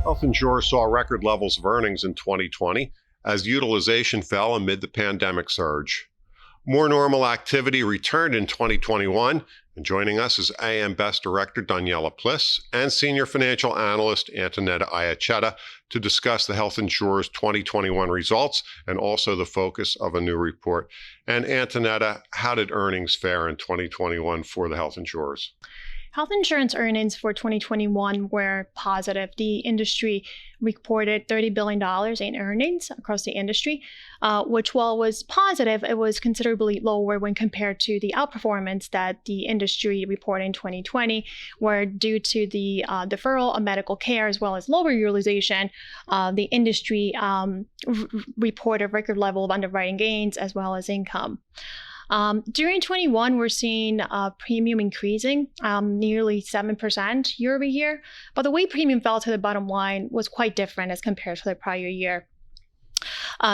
Health insurers saw record levels of earnings in 2020 as utilization fell amid the pandemic surge. More normal activity returned in 2021, and joining us is AM Best Director Doniella Pliss and Senior Financial Analyst Antonietta Iachetta to discuss the health insurers' 2021 results and also the focus of a new report. And Antonietta, how did earnings fare in 2021 for the health insurers? Health insurance earnings for 2021 were positive. The industry reported $30 billion in earnings across the industry, which while was positive, it was considerably lower when compared to the outperformance that the industry reported in 2020, where due to the deferral of medical care as well as lower utilization, the industry reported a record level of underwriting gains as well as income. During 21, we're seeing premium increasing nearly 7% year over year, but the way premium fell to the bottom line was quite different as compared to the prior year.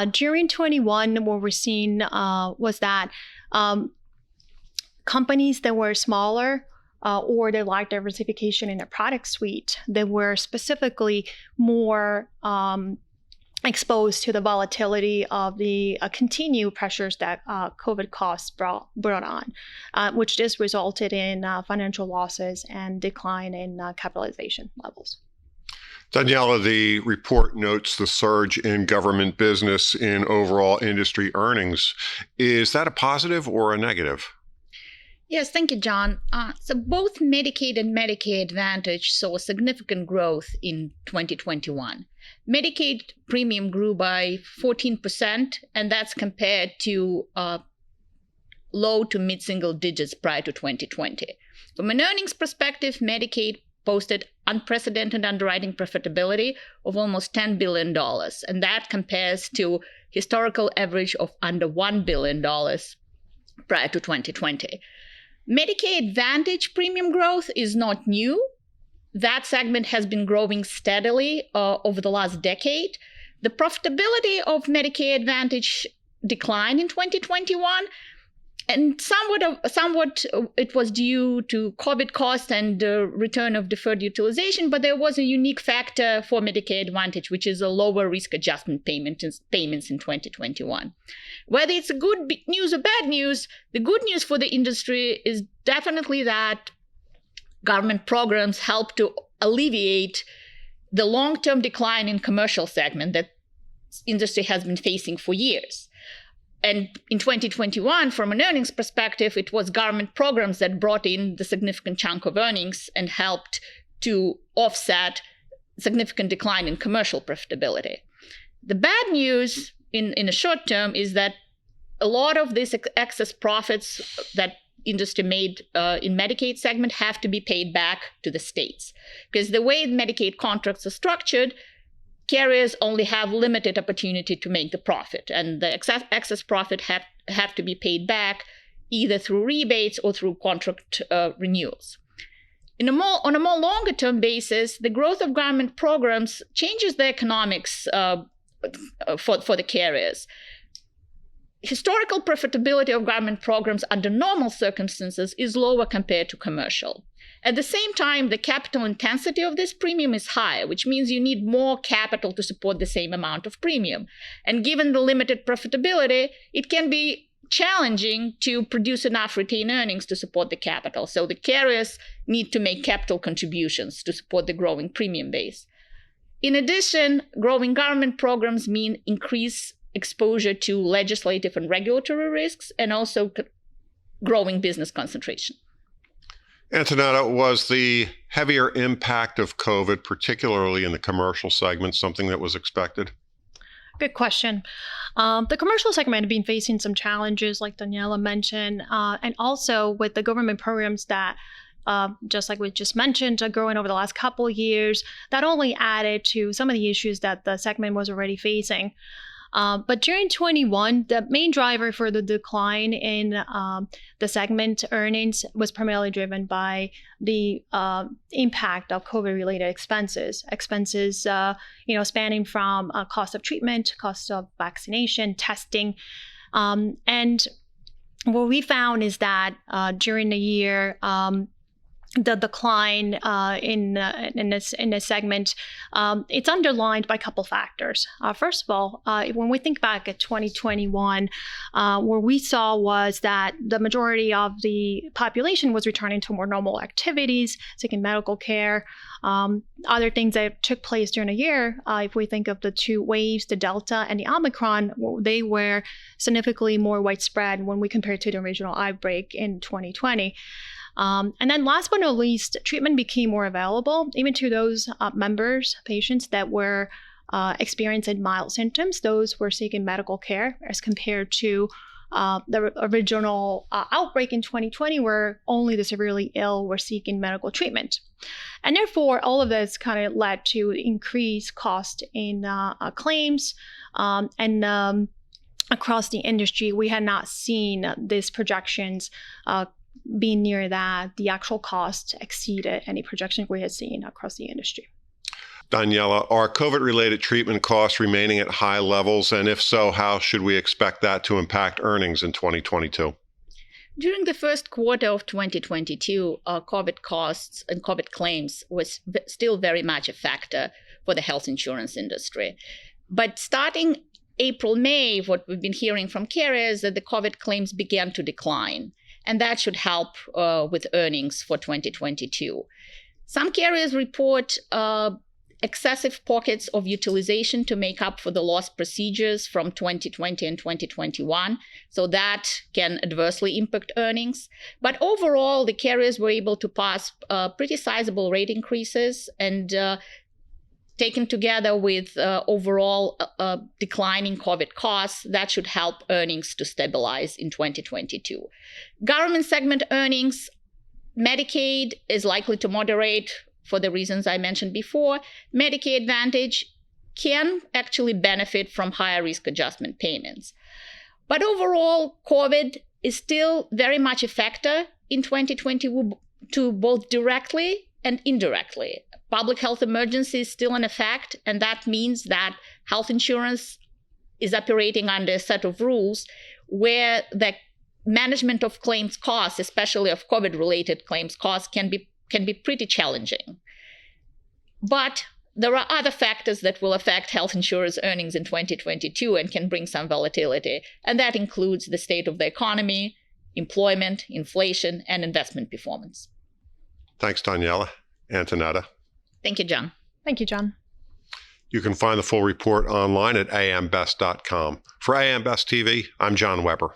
During 21, what we're seeing was that companies that were smaller or they lacked diversification in their product suite, they were specifically more exposed to the volatility of the continued pressures that COVID costs brought on, which just resulted in financial losses and decline in capitalization levels. Doniella, the report notes the surge in government business in overall industry earnings. Is that a positive or a negative? Yes, thank you, John. So both Medicaid and Medicare Advantage saw significant growth in 2021. Medicaid premium grew by 14%, and that's compared to low to mid-single digits prior to 2020. From an earnings perspective, Medicaid posted unprecedented underwriting profitability of almost $10 billion, and that compares to historical average of under $1 billion prior to 2020. Medicare Advantage premium growth is not new. That segment has been growing steadily over the last decade. The profitability of Medicare Advantage declined in 2021, and somewhat it was due to COVID costs and the return of deferred utilization, but there was a unique factor for Medicare Advantage, which is a lower risk adjustment payments in 2021. Whether it's good news or bad news, the good news for the industry is definitely that government programs help to alleviate the long-term decline in commercial segment that industry has been facing for years. And in 2021, from an earnings perspective, it was government programs that brought in the significant chunk of earnings and helped to offset significant decline in commercial profitability. The bad news in the short term is that a lot of these excess profits that industry made in Medicaid segment have to be paid back to the states. Because the way Medicaid contracts are structured, carriers only have limited opportunity to make the profit, and the excess profit have to be paid back either through rebates or through contract renewals. On a more longer term basis, the growth of government programs changes the economics for the carriers. Historical profitability of government programs under normal circumstances is lower compared to commercial. At the same time, the capital intensity of this premium is higher, which means you need more capital to support the same amount of premium. And given the limited profitability, it can be challenging to produce enough retained earnings to support the capital. So the carriers need to make capital contributions to support the growing premium base. In addition, growing government programs mean increased exposure to legislative and regulatory risks and also growing business concentration. Antonietta, was the heavier impact of COVID, particularly in the commercial segment, something that was expected? Good question. The commercial segment had been facing some challenges, like Doniella mentioned, and also with the government programs that, just like we just mentioned, are growing over the last couple of years, that only added to some of the issues that the segment was already facing. But during 21, the main driver for the decline in the segment earnings was primarily driven by the impact of COVID-related expenses. Spanning from cost of treatment, cost of vaccination, testing. And what we found is that during the year, the decline in this segment, it's underlined by a couple factors. First of all, when we think back at 2021, what we saw was that the majority of the population was returning to more normal activities, seeking medical care. Other things that took place during the year, if we think of the two waves, the Delta and the Omicron, they were significantly more widespread when we compare to the original outbreak in 2020. And then last but not least, treatment became more available, even to those patients that were experiencing mild symptoms. Those were seeking medical care as compared to the original outbreak in 2020, where only the severely ill were seeking medical treatment. And therefore, all of this kind of led to increased cost in claims and across the industry. We had not seen these projections being near that. The actual cost exceeded any projection we had seen across the industry. Doniella, are COVID-related treatment costs remaining at high levels? And if so, how should we expect that to impact earnings in 2022? During the first quarter of 2022, COVID costs and COVID claims was still very much a factor for the health insurance industry. But starting April, May, what we've been hearing from carriers is that the COVID claims began to decline. And that should help with earnings for 2022. Some carriers report excessive pockets of utilization to make up for the lost procedures from 2020 and 2021. So that can adversely impact earnings. But overall, the carriers were able to pass pretty sizable rate increases, and taken together with overall declining COVID costs, that should help earnings to stabilize in 2022. Government segment earnings, Medicaid is likely to moderate for the reasons I mentioned before. Medicare Advantage can actually benefit from higher risk adjustment payments. But overall, COVID is still very much a factor in 2022, both directly and indirectly. Public health emergency is still in effect, and that means that health insurance is operating under a set of rules where the management of claims costs, especially of COVID-related claims costs, can be pretty challenging. But there are other factors that will affect health insurers' earnings in 2022 and can bring some volatility, and that includes the state of the economy, employment, inflation, and investment performance. Thanks, Doniella. Antonietta. Thank you, John. Thank you, John. You can find the full report online at ambest.com. For AM Best TV, I'm John Weber.